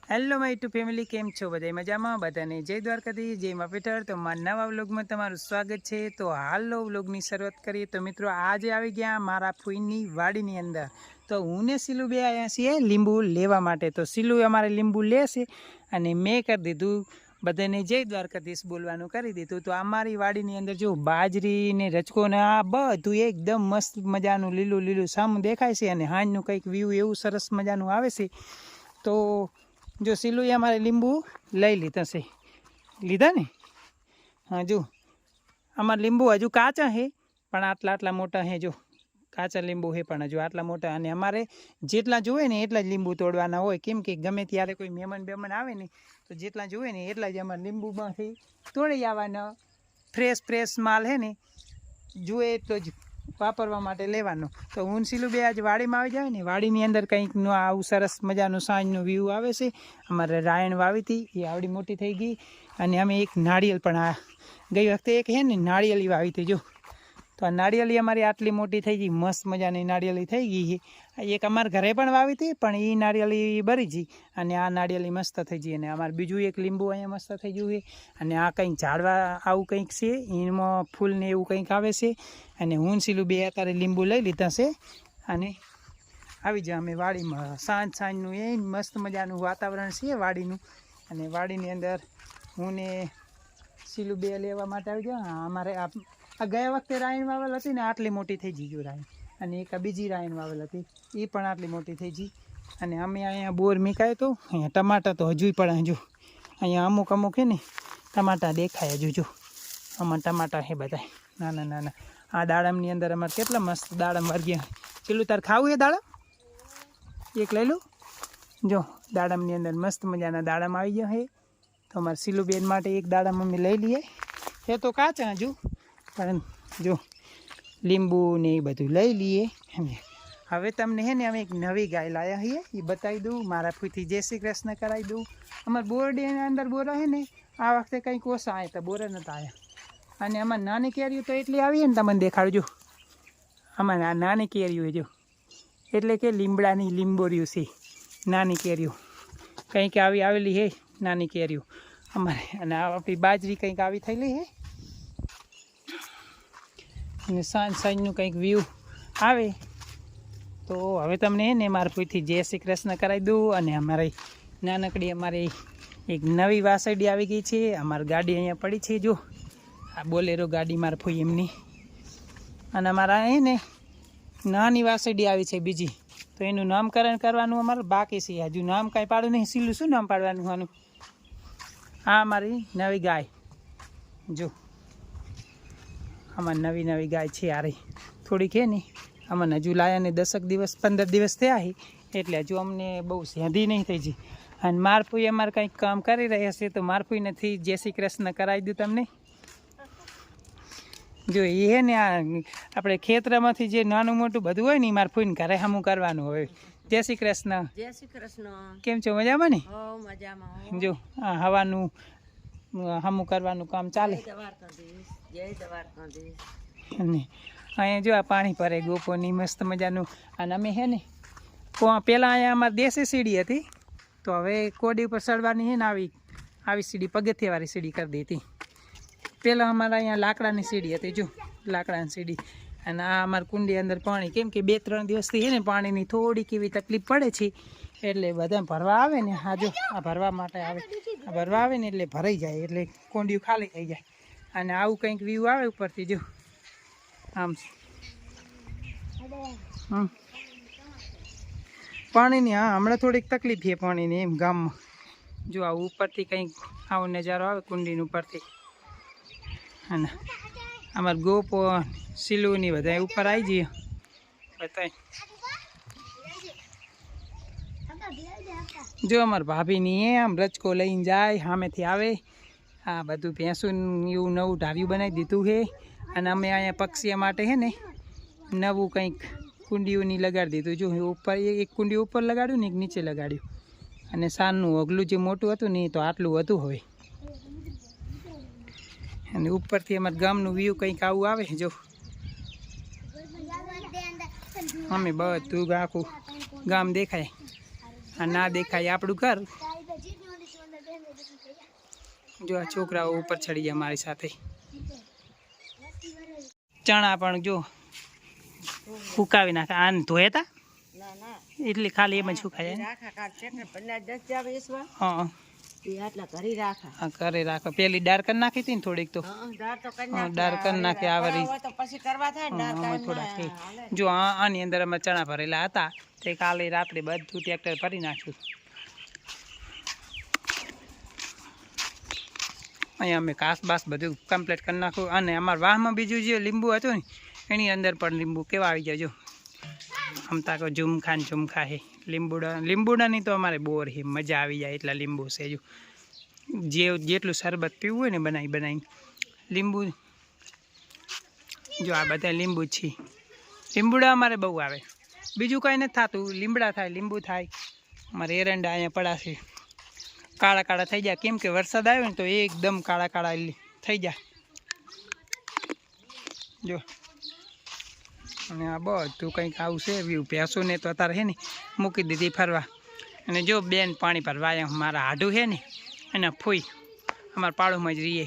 Hello my two family, કેમ છો બધા મજામાં? બધાને જય દ્વારકાધીશ, જય મા પીટર। તો મારા નવા વ્લોગમાં તમારું સ્વાગત છે। તો હાલો વ્લોગની શરૂઆત કરીએ। તો મિત્રો આજે આવી ગયા મારા ફૂઈની વાડીની અંદર। તો હું ને સીલું બે આવ્યા છીએ લીંબુ લેવા માટે। તો સીલું અમારે લીંબુ લેશે અને મેં કરી દીધું બધાને જય દ્વારકાધીશ બોલવાનું કરી દીધું। તો અમારી વાડીની અંદર જો બાજરી ને રચકો ને આ બધું એકદમ મસ્ત મજાનું લીલું લીલું સામું દેખાય છે અને હાંજનું કંઈક વ્યૂ એવું સરસ મજાનું આવે છે। તો जो सिलू हमारे लींबू लई लीधा से लीधा ने। हाँ जो अमर लींबू हजू काचा है पण आटला आटला मोटा है। जो काचा लींबू है पण हजू आटला मोटा अने अमारे जेटला जोईए ने एटला ज लींबू तोड़वाना होय। केम के गमे त्यारे कोई मेहमान बेहमान आवे ने तो जेटला जोईए ने एटला ज अमारे लींबूमांथी तोड़ी आववाना। फ्रेश फ्रेश माल है ने जोईए एटलो ज वापरवा माटे लेवानो। तो હું સીલું બે આજ વાડીમાં આવી જાય ને વાડીની અંદર કંઈકનું આવું સરસ મજાનું સાંજનું વ્યૂ આવે છે। અમારે રાયણ વાવી હતી એ આવડી મોટી થઈ ગઈ અને અમે એક નાળિયેર પણ આ ગઈ વખતે એક હે ને નાળિયેરી વાવી હતી। જો તો આ નાળિયેરી અમારી આટલી મોટી થઈ ગઈ, મસ્ત મજાની નાળિયેરી થઈ ગઈ છે। એક અમારા ઘરે પણ વાવી હતી પણ એ નાળિયેરી બરી ગઈ અને આ નાળિયેરી મસ્ત થઈ ગઈ અને અમારે બીજું એક લીંબુ અહીંયા મસ્ત થઈ ગયું છે અને આ કંઈક ઝાડવા આવું કંઈક છે એમાં ફૂલ ને એવું કંઈક આવે છે અને હું સીલું બે અત્યારે લીંબુ લઈ લીધા છે અને આવી જાય અમે વાડીમાં। સાંજનું એ મસ્ત મજાનું વાતાવરણ છે વાડીનું અને વાડીની અંદર હું ને સીલું બે લેવા માટે આવી જાય। અમારે આ ગયા વખતે રાયણ વાવેલ હતી ને આટલી મોટી થઈ ગઈ રાયણ અને એક બીજી રાયણ વાવેલ હતી એ પણ આટલી મોટી થઈ ગઈ અને અમે અહીંયા બોર મીકાય તો અહીંયા ટમાટા તો હજુ પણ હજુ અહીંયા અમુક અમુક છે ને ટમાટા દેખાય હજુ। જો આમાં ટમાટા છે બધા નાના નાના। આ દાડમની અંદર અમારે કેટલા મસ્ત દાડમ વર્ગ્યા। પેલું તાર ખાવું એ દાડમ એક લઈ લો। જો દાડમની અંદર મસ્ત મજાના દાડમ આવી ગયા છે તો અમારે સીલુબેન માટે એક દાડમ અમે લઈ લઈએ। એ તો કાચા હજુ પણ જો લીંબુ ને એ બધું લઈ લઈએ। હવે તમને હે ને અમે એક નવી ગાય લાવ્યા છીએ એ બતાવી દઉં, મારા ફૂઈથી જય શ્રી કૃષ્ણ કરાવી દઉં। અમારા બોરડીની અંદર બોરા છે ને આ વખતે કંઈક ઓછા આવ્યા હતા, બોરા નહોતા આવ્યા અને આમાં નાની કેરીઓ તો એટલી આવી ને તમને દેખાડજો। આમાં આ નાની કેરીઓ જો એટલે કે લીમડાની લીંબોરીઓ છે નાની કેરીઓ કંઈક આવી આવેલી છે નાની કેરીઓ અમારે અને આપણી બાજરી કંઈક આવી થયેલી છે અને સાંજનું કંઈક વ્યૂ આવે। તો હવે તમને ને મારા ફૂઈથી જય શ્રી કૃષ્ણ કરાવી દઉં અને અમારી નાનકડી અમારી એક નવી વાસળી આવી ગઈ છે। અમારી ગાડી અહીંયા પડી છે જો આ બોલેરો ગાડી મારા ફૂઈ એમની અને અમારા એ ને નાની વાસળી આવી છે બીજી તો એનું નામકરણ કરવાનું અમારે બાકી છે। હજુ નામ કાંઈ પાડું નહીં। સીલું શું નામ પાડવાનું આનું? આ અમારી નવી ગાય જો આમાં નવી નવી ગાય છે। આ રહી થોડીક છે ને અમને હજુ લાયાને 10 દિવસ 15 દિવસ થયા છે એટલે હજુ અમને બહુ સેંધી નહીં થઈ ગઈ અને મારફૂઈ અમારે કંઈક કામ કરી રહ્યા છે તો મારફૂઈ નથી જય શ્રી કૃષ્ણ કરાવી દઉં તમને। જો એ હે ને આ આપણે ખેતરમાંથી જે નાનું મોટું બધું હોય ને એ મારા ફૂઈને ઘરે હમું કરવાનું હોય। જય શ્રી કૃષ્ણ। જય શ્રી કૃષ્ણ। કેમ છો? મજામાં ને? હો મજામાં। જો આ હવાનું હમું કરવાનું કામ ચાલે જય દ્વારકાધીશ। અને અહીંયા જો આ પાણી ભરે ગોપોની મસ્ત મજાનું અને અમે હે ને પહેલાં અહીંયા અમારી દેશી સીડી હતી તો હવે કોડી ઉપર ચડવાની છે ને આવી સીડી પગથિયાવાળી સીડી કરી દીધી। પહેલાં અમારા અહીંયા લાકડાની સીડી હતી જો લાકડાની સીડી અને આ અમારી કુંડી અંદર પાણી કેમ કે 2-3 દિવસથી છે ને પાણીની થોડીક એવી તકલીફ પડે છે એટલે બધા ભરવા આવે ને આ જો આ ભરવા માટે આવે આ ભરવા આવે ને એટલે ભરાઈ જાય એટલે કુંડીઓ ખાલી થઈ જાય અને આવું કંઈક વ્યૂ આવે ઉપરથી જો આમ પાણીની। હા હમણાં થોડીક તકલીફ છે પાણીની એમ ગામમાં જો આ ઉપરથી કંઈક આવો નજારો આવે કુંડીની ઉપરથી અને અમારે ગોપો સીલુની બધા ઉપર આવી જઈએ બતાય। જો અમારા ભાભીની આમ રચકો લઈને જાય સામેથી આવે આ બધું ભેંસું એવું નવું ઢાર્યું બનાવી દીધું છે અને અમે અહીંયા પક્ષીઓ માટે છે ને નવું કંઈક કુંડીઓની લગાડી દીધું। જો ઉપર એક કુંડી ઉપર લગાડ્યું ને એક નીચે લગાડ્યું અને સાનનું અગલું જે મોટું હતું ને તો આટલું હતું હવે અને ઉપરથી અમારા ગામનું વ્યૂ કંઈક આવું આવે જો અમે બધું આખું ગામ દેખાય આ ના દેખાય આપણું ઘર જો આ છોકરાઓ ઉપર ચડી ગયા મારી સાથે. ચણા પણ જો સુકાવી નાખે. આને ધોયા તા ના ના એટલે ખાલી એમ જ સુકાય. રાખા કાઢ ટ્રેક્ટર 50 10 જાવે ઈસવા હા એ આટલા ઘરી રાખા હા કરે રાખો. પેલી દાળ કરી નાખી હતી ને થોડીક તો દાળ તો કરી હા, દાળ કરી નાખી. આ વળી તો પછી કરવા થાય ને દાળ કાઢીને થોડા છે. હાલે. જો આની અંદર અમે ચણા ભરેલા હતા તે કાલે રાત્રે બધું ટ્રેક્ટર ભરી નાખ્યું. અહીંયા અમે ઘાસ બાસ બધું કમ્પ્લીટ કરી નાખ્યું. અને અમારા વાહમાં બીજું જે લીંબુ હતું ને એની અંદર પણ લીંબુ કેવા આવી ગયા જો. આમ તાકો ઝુમખા હે લીંબુડાની તો અમારે બોર હે. મજા આવી જાય એટલા લીંબુ છે. જો જેટલું શરબત પીવું હોય ને બનાવી લીંબુ. જો આ બધા લીંબુ જ છે. લીંબુડા અમારે બહુ આવે. બીજું કંઈ નથી થતું. લીમડા થાય, લીંબુ થાય. અમારે એરંડા અહીંયા પડા છે. કાળા કાળા થઈ જાય કેમ કે વરસાદ આવ્યો ને તો એકદમ કાળા કાળા થઈ જાય. જો અને આ બધું કંઈક આવું છે વ્યૂ. ભેંસોને તો અત્યારે છે ને મૂકી દીધી ફરવા. અને જો બેન પાણી ભરવા આવ્યા. મારા હાડું છે ને એના ફૂઈ અમારા પાડોમાં જ રહીએ.